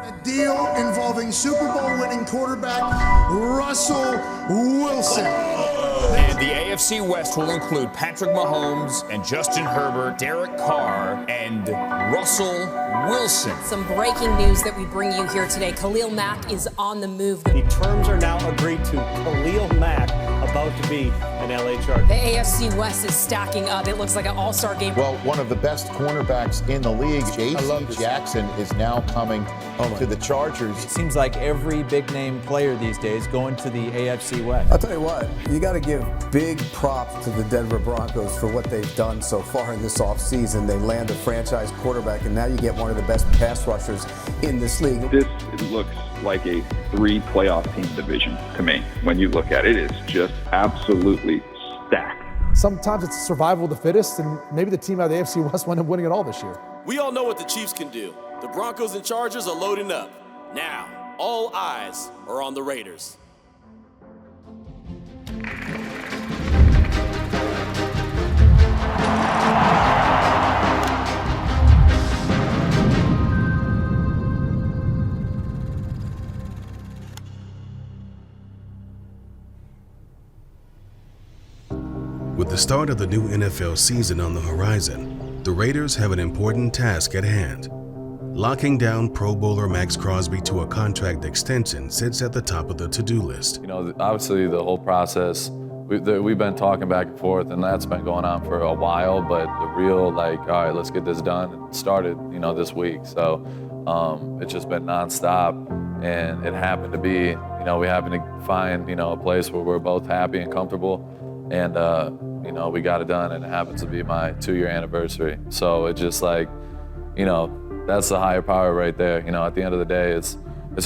A deal involving Super Bowl winning quarterback Russell Wilson. And the AFC West will include Patrick Mahomes and Justin Herbert, Derek Carr, and Russell Wilson. Some breaking news that we bring you here today. Khalil Mack is on the move. The terms are now agreed to. Khalil Mack about to be an LA Charger. The AFC West is stacking up. It looks like an all-star game. Well, one of the best cornerbacks in the league, J.C. Jackson, is now coming to the Chargers. It seems like every big-name player these days going to the AFC West. I'll tell you what, you got to give big props to the Denver Broncos for what they've done so far in this offseason. They land a franchise quarterback, and now you get one of the best pass rushers in this league. This looks like a 3 playoff team division to me. When you look at it, it's just absolutely stacked. Sometimes it's survival of the fittest, and maybe the team out of the AFC West wound up winning it all this year. We all know what the Chiefs can do. The Broncos and Chargers are loading up. Now, all eyes are on the Raiders. With the start of the new NFL season on the horizon, the Raiders have an important task at hand. Locking down Pro Bowler Max Crosby to a contract extension sits at the top of the to-do list. You know, obviously the whole process, we've been talking back and forth, and that's been going on for a while, but the real, like, all right, let's get this done, started, you know, this week. So it's just been nonstop, and it happened to be, you know, we happened to find, you know, a place where we're both happy and comfortable, and, you know, we got it done, and it happens to be my 2-year anniversary. So it's just like, you know, that's the higher power right there. You know, at the end of the day, it's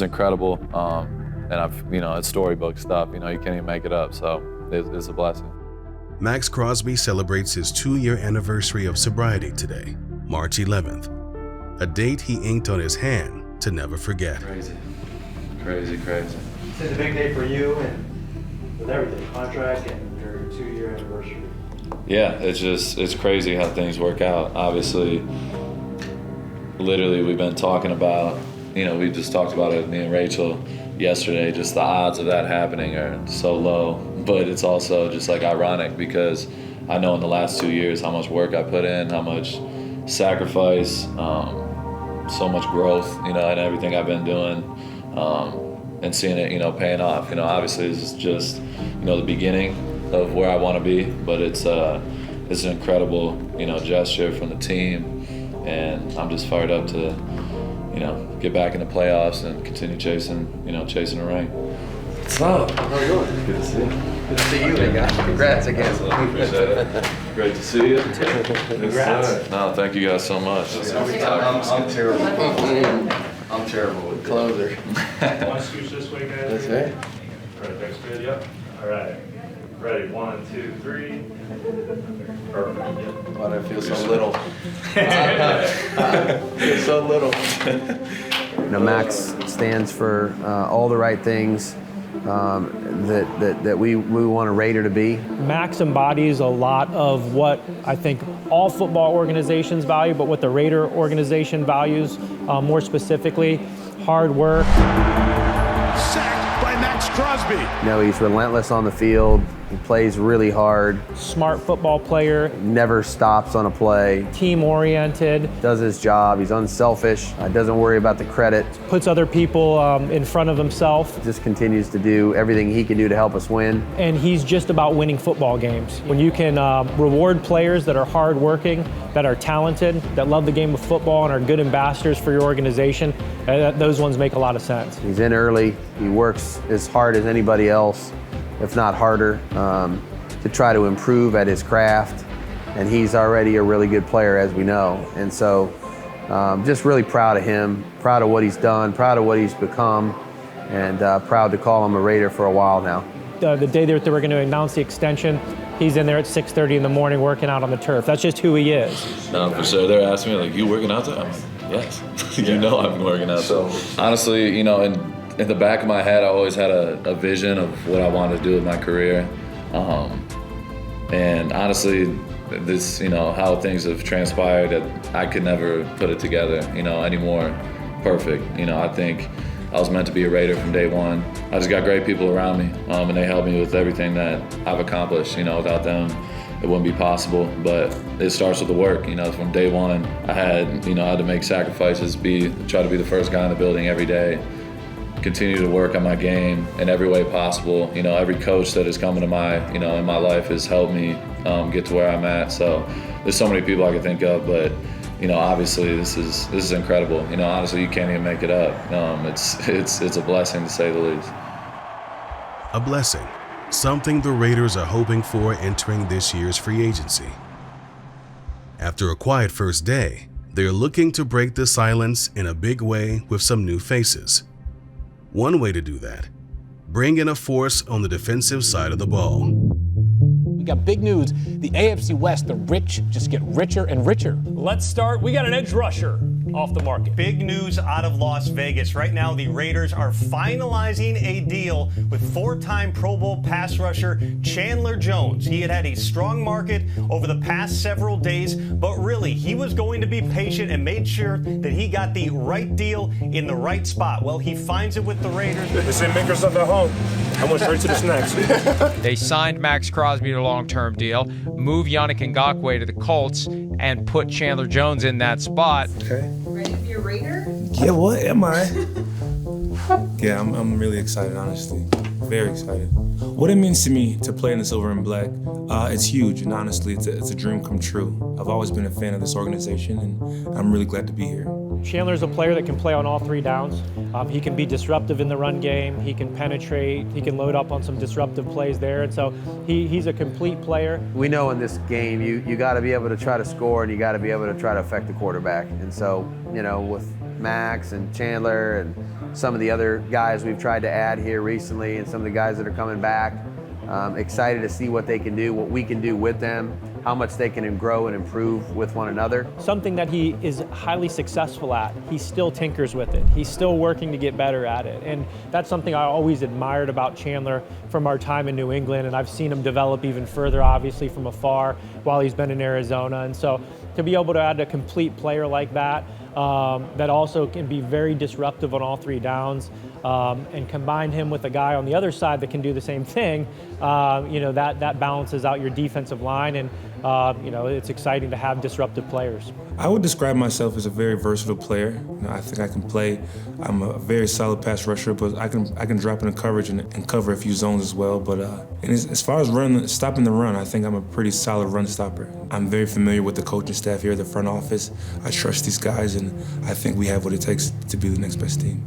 incredible, and you know, it's storybook stuff. You know, you can't even make it up. So it's a blessing. Max Crosby celebrates his 2-year anniversary of sobriety today, March 11th, a date he inked on his hand to never forget. Crazy. It's a big day for you and with everything, contract and your 2-year anniversary. Yeah, it's crazy how things work out. Obviously, literally, we've been talking about, you know, we just talked about it, me and Rachel, yesterday, just the odds of that happening are so low. But it's also just like ironic because I know in the last 2 years how much work I put in, how much sacrifice, so much growth, you know, and everything I've been doing, and seeing it, you know, paying off. You know, obviously this is just, you know, the beginning of where I want to be, but it's an incredible, you know, gesture from the team. And I'm just fired up to, you know, get back in the playoffs and continue chasing a ring. What's up? How are you doing? Good to see you. Good to see you, big guy. Congrats again. Appreciate it. Great to see you. Congrats. No, thank you guys so much. I'm terrible. I'm terrible with closer. Want to scooch this way, guys? That's it. All right, that's good. Yep. All right. Ready? 1, 2, 3. Perfect. Why do I feel so little? I feel so little. You know, Max stands for all the right things that we want a Raider to be. Max embodies a lot of what I think all football organizations value, but what the Raider organization values more specifically, hard work. Sacked by Max Crosby. You know, he's relentless on the field. He plays really hard. Smart football player. Never stops on a play. Team-oriented. Does his job. He's unselfish. Doesn't worry about the credit. Puts other people in front of himself. Just continues to do everything he can do to help us win. And he's just about winning football games. When you can reward players that are hardworking, that are talented, that love the game of football and are good ambassadors for your organization, those ones make a lot of sense. He's in early. He works as hard as anybody else, if not harder, to try to improve at his craft. And he's already a really good player, as we know. And so just really proud of him, proud of what he's done, proud of what he's become, and proud to call him a Raider for a while now. The day that they were going to announce the extension, he's in there at 6:30 in the morning working out on the turf. That's just who he is. No, for sure. They're asking me, like, you working out there? I'm like, yes. You know I've been working out. So honestly, you know, in the back of my head, I always had a vision of what I wanted to do with my career. And honestly, this, you know, how things have transpired, I could never put it together, you know, anymore. perfect. I think I was meant to be a Raider from day one. I just got great people around me, and they helped me with everything that I've accomplished. Without them, it wouldn't be possible. But it starts with the work. From day one, I had to make sacrifices, try to be the first guy in the building every day, continue to work on my game in every way possible. Every coach that has come into my, in my life has helped me get to where I'm at. So there's so many people I could think of, but obviously this is incredible. Honestly, you can't even make it up. It's a blessing, to say the least. A blessing, something the Raiders are hoping for entering this year's free agency. After a quiet first day, they're looking to break the silence in a big way with some new faces. One way to do that, bring in a force on the defensive side of the ball. We got big news. The AFC West, the rich just get richer and richer. Let's start. We got an edge rusher off the market. Big news out of Las Vegas. Right now, the Raiders are finalizing a deal with four-time Pro Bowl pass rusher Chandler Jones. He had a strong market over the past several days, but really, he was going to be patient and made sure that he got the right deal in the right spot. Well, he finds it with the Raiders. They say make yourself at home. I went straight to the snacks. They signed Max Crosby to a long-term deal, moved Yannick Ngakoue to the Colts, and put Chandler Jones in that spot. Okay. Ready to be a Raider? Yeah, what am I? Yeah, I'm really excited, honestly. Very excited. What it means to me to play in the silver and black, it's huge, and honestly, it's a dream come true. I've always been a fan of this organization, and I'm really glad to be here. Chandler's a player that can play on all three downs. He can be disruptive in the run game. He can penetrate. He can load up on some disruptive plays there. And so he's a complete player. We know in this game you got to be able to try to score and you got to be able to try to affect the quarterback. And so, with Max and Chandler and some of the other guys we've tried to add here recently and some of the guys that are coming back, excited to see what they can do, what we can do with them, how much they can grow and improve with one another. Something that he is highly successful at, he still tinkers with it. He's still working to get better at it. And that's something I always admired about Chandler from our time in New England, and I've seen him develop even further, obviously, from afar while he's been in Arizona. And so to be able to add a complete player like that, that also can be very disruptive on all three downs, and combine him with a guy on the other side that can do the same thing, that balances out your defensive line, and it's exciting to have disruptive players. I would describe myself as a very versatile player. I think I can play. I'm a very solid pass rusher, but I can drop into coverage and cover a few zones as well. But and as far as stopping the run, I think I'm a pretty solid run stopper. I'm very familiar with the coaching staff here at the front office. I trust these guys, and I think we have what it takes to be the next best team.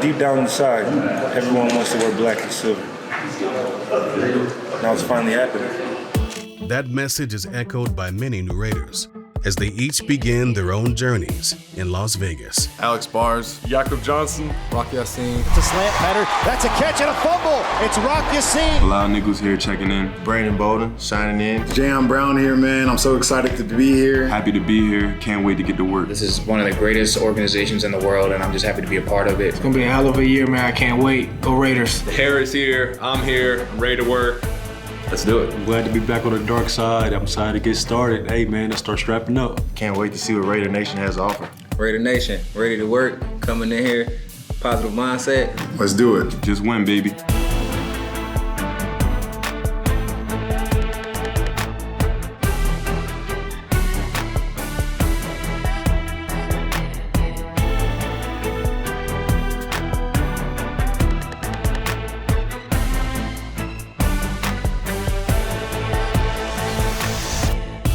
Deep down inside, everyone wants to wear black and silver. Now it's finally happening. That message is echoed by many new Raiders as they each begin their own journeys in Las Vegas. Alex Bars, Jakob Johnson, Rock Yassin. It's a slant pattern. That's a catch and a fumble. It's Rock Yassin. Bilal Nichols here checking in. Brandon Bolden shining in. Jayon Brown here, man. I'm so excited to be here. Happy to be here. Can't wait to get to work. This is one of the greatest organizations in the world, and I'm just happy to be a part of it. It's gonna be a hell of a year, man. I can't wait. Go Raiders. Harris here. I'm here. I'm ready to work. Let's do it. I'm glad to be back on the dark side. I'm excited to get started. Hey, man, let's start strapping up. Can't wait to see what Raider Nation has to offer. Raider Nation, ready to work, coming in here, positive mindset. Let's do it. Just win, baby.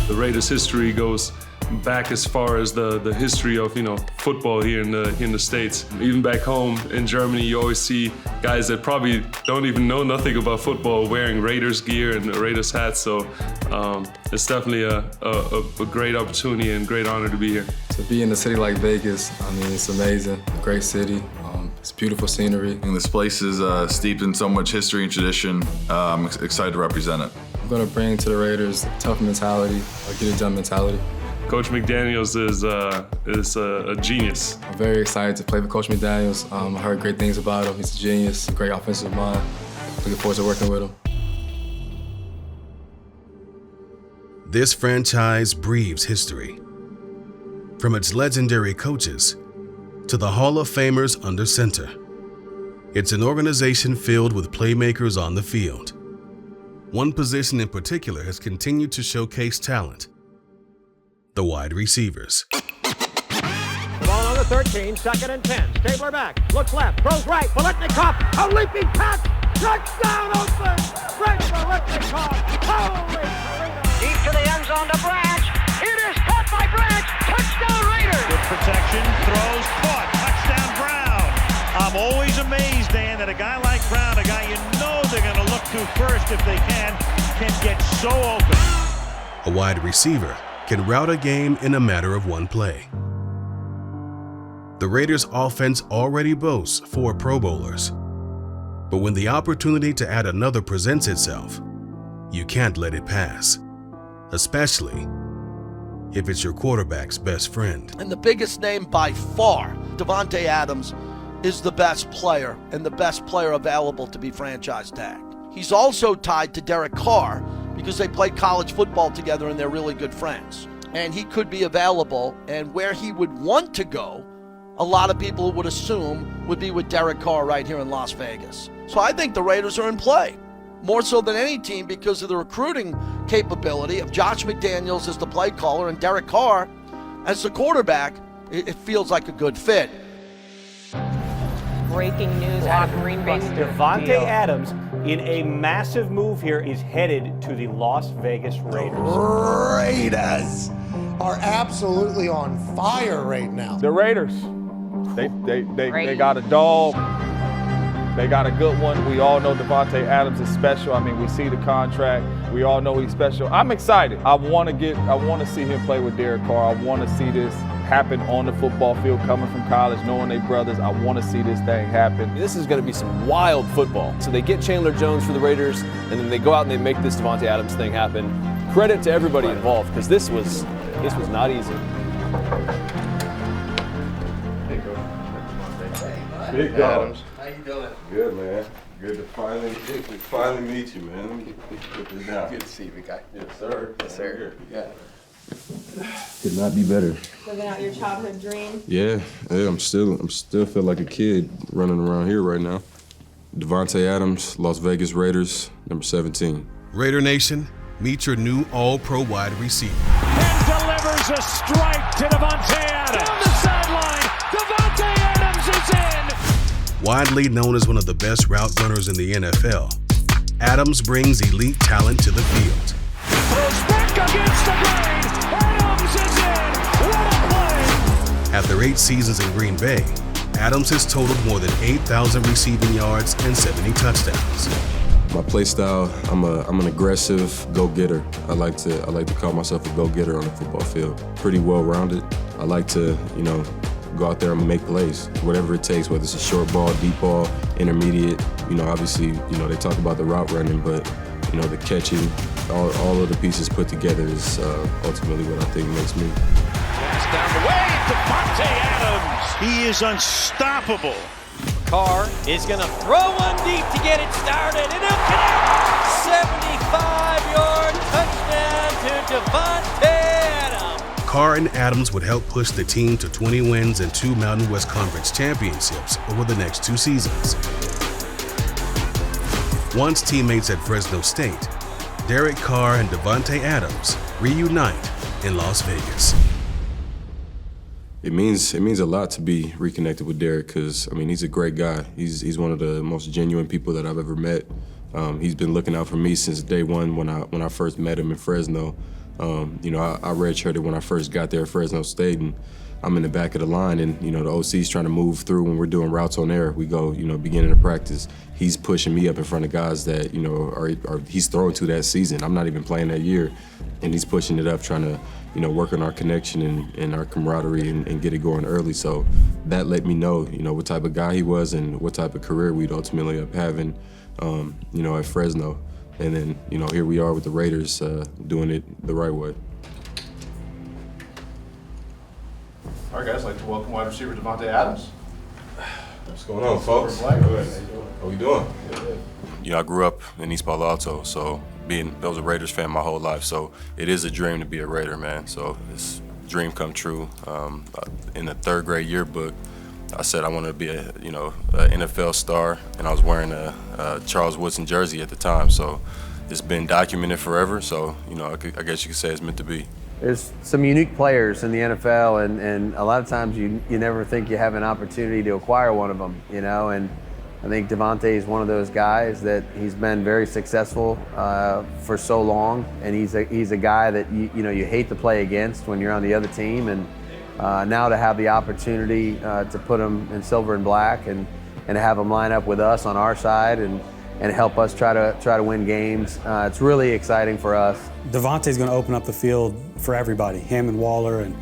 Raiders history goes back as far as the history of football here in the States. Even back home in Germany, you always see guys that probably don't even know nothing about football wearing Raiders gear and Raiders hats. So it's definitely a great opportunity and great honor to be here. To be in a city like Vegas, I mean, it's amazing. Great city. It's beautiful scenery. And this place is steeped in so much history and tradition. I'm excited to represent it. I'm going to bring to the Raiders a tough mentality, a get-it-done mentality. Coach McDaniels is a genius. I'm very excited to play with Coach McDaniels. I heard great things about him. He's a genius, a great offensive mind. Looking forward to working with him. This franchise breathes history. From its legendary coaches to the Hall of Famers under center, it's an organization filled with playmakers on the field. One position in particular has continued to showcase talent: the wide receivers. Ball on the 13, 2nd and 10. Stabler back, looks left, throws right. Paletnikov, a leaping pass, touchdown open. Frank Paletnikov, holy Toledo. Deep to the end zone to Branch. It is caught by Branch. Touchdown Raiders. Good protection, throws, caught. Touchdown Brown. I'm always amazed, Dan, that a guy like Brown, a guy you know they're going to look to first if they can get so open. A wide receiver can rout a game in a matter of one play. The Raiders' offense already boasts 4 Pro Bowlers. But when the opportunity to add another presents itself, you can't let it pass, especially if it's your quarterback's best friend. And the biggest name by far, Davante Adams, is the best player and the best player available to be franchise tagged. He's also tied to Derek Carr because they played college football together and they're really good friends. And he could be available, and where he would want to go, a lot of people would assume would be with Derek Carr right here in Las Vegas. So I think the Raiders are in play, more so than any team because of the recruiting capability of Josh McDaniels as the play caller and Derek Carr as the quarterback. It feels like a good fit. Breaking news out of Green Bay. Davante Adams, in a massive move here, is headed to the Las Vegas Raiders. Raiders are absolutely on fire right now. The Raiders, they got a dog. They got a good one. We all know Davante Adams is special. I mean, we see the contract. We all know he's special. I'm excited. I want to see him play with Derek Carr. I want to see this happen on the football field, coming from college, knowing they brothers. I want to see this thing happen. This is going to be some wild football. So they get Chandler Jones for the Raiders, and then they go out and they make this Davante Adams thing happen. Credit to everybody involved, because this was not easy. Big Adams. How you doing? Good, man. Good to finally meet you, man. Let me put this down. Good to see you, big guy. Yes, sir. Yes, sir. Yeah. Could not be better. Living out your childhood dream. Yeah, I'm still feel like a kid running around here right now. Davante Adams, Las Vegas Raiders, number 17. Raider Nation, meet your new All-Pro wide receiver. And delivers a strike to Davante Adams. Down the sideline, Davante Adams is in. Widely known as one of the best route runners in the NFL, Adams brings elite talent to the field. Throws back against the grain. Adams is in. What a play. After 8 seasons in Green Bay, Adams has totaled more than 8,000 receiving yards and 70 touchdowns. My play style, I'm an aggressive go-getter. I like to call myself a go-getter on the football field. Pretty well-rounded. I like to, go out there and make plays, whatever it takes, whether it's a short ball, deep ball, intermediate. Obviously, they talk about the route running, but the catching, all of the pieces put together is ultimately what I think makes me. Pass down the way, Davante Adams. He is unstoppable. Carr is going to throw one deep to get it started, and he'll connect. 75-yard touchdown to Davante Adams. Carr and Adams would help push the team to 20 wins and 2 Mountain West Conference championships over the next 2 seasons. Once teammates at Fresno State, Derek Carr and Davante Adams reunite in Las Vegas. It means a lot to be reconnected with Derek because, he's a great guy. He's one of the most genuine people that I've ever met. He's been looking out for me since day one when I first met him in Fresno. I redshirted when I first got there at Fresno State, and I'm in the back of the line, and the OC's trying to move through when we're doing routes on air. We go, beginning of practice. He's pushing me up in front of guys that he's throwing to that season. I'm not even playing that year, and he's pushing it up, trying to work on our connection and our camaraderie and get it going early. So that let me know what type of guy he was and what type of career we'd ultimately end up having at Fresno. And then here we are with the Raiders doing it the right way. All right, guys, I'd like to welcome wide receiver Davante Adams. What's going on, folks? How we doing? I grew up in East Palo Alto, so I was a Raiders fan my whole life. So it is a dream to be a Raider, man. So it's dream come true. In the third grade yearbook, I said I wanted to be a NFL star, and I was wearing a Charles Woodson jersey at the time. So it's been documented forever. So I guess you could say it's meant to be. There's some unique players in the NFL, and a lot of times you never think you have an opportunity to acquire one of them, and I think Davante is one of those guys that he's been very successful for so long, and he's a guy that you hate to play against when you're on the other team, and now to have the opportunity to put him in silver and black and have him line up with us on our side and help us try to win games. It's really exciting for us. Davante's going to open up the field for everybody, him and Waller and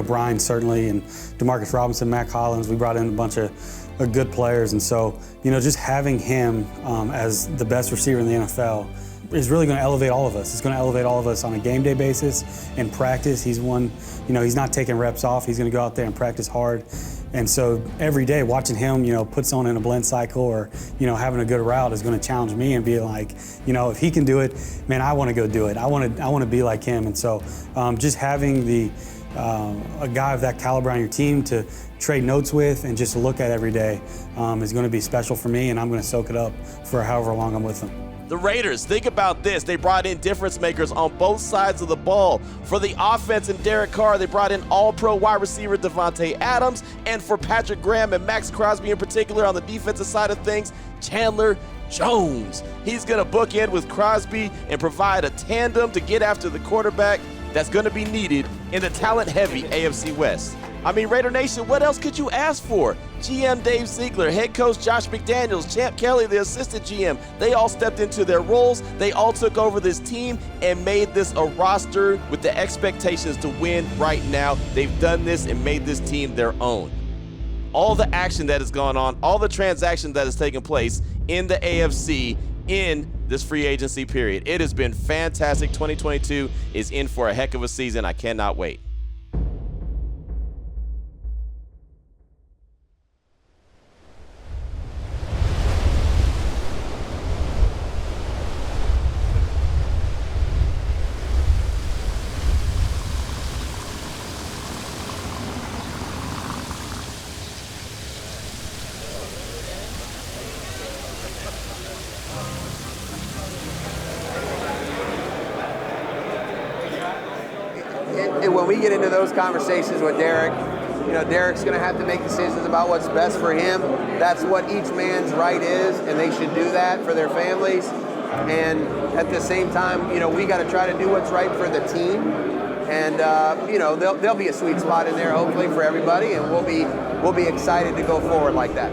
Brian certainly, and DeMarcus Robinson, Matt Collins. We brought in a bunch of good players, and so just having him as the best receiver in the NFL is really going to elevate all of us. It's going to elevate all of us on a game day basis. In practice, he's not taking reps off. He's going to go out there and practice hard. And so every day watching him, put someone in a blend cycle or, having a good route is going to challenge me and be like, if he can do it, man, I want to go do it. I want to be like him. And so just having a guy of that caliber on your team to trade notes with and just look at every day is going to be special for me, and I'm going to soak it up for however long I'm with them. The Raiders, think about this. They brought in difference makers on both sides of the ball. For the offense and Derek Carr, they brought in all-pro wide receiver Davante Adams. And for Patrick Graham and Max Crosby in particular on the defensive side of things, Chandler Jones. He's going to bookend with Crosby and provide a tandem to get after the quarterback that's going to be needed in the talent-heavy AFC West. I mean, Raider Nation, what else could you ask for? GM Dave Ziegler, head coach Josh McDaniels, Champ Kelly, the assistant GM, they all stepped into their roles. They all took over this team and made this a roster with the expectations to win right now. They've done this and made this team their own. All the action that has gone on, all the transactions that has taken place in the AFC in this free agency period. It has been fantastic. 2022 is in for a heck of a season. I cannot wait. And when we get into those conversations with Derek, Derek's going to have to make decisions about what's best for him. That's what each man's right is, and they should do that for their families. And at the same time, we got to try to do what's right for the team. And there'll be a sweet spot in there, hopefully, for everybody, and we'll be excited to go forward like that.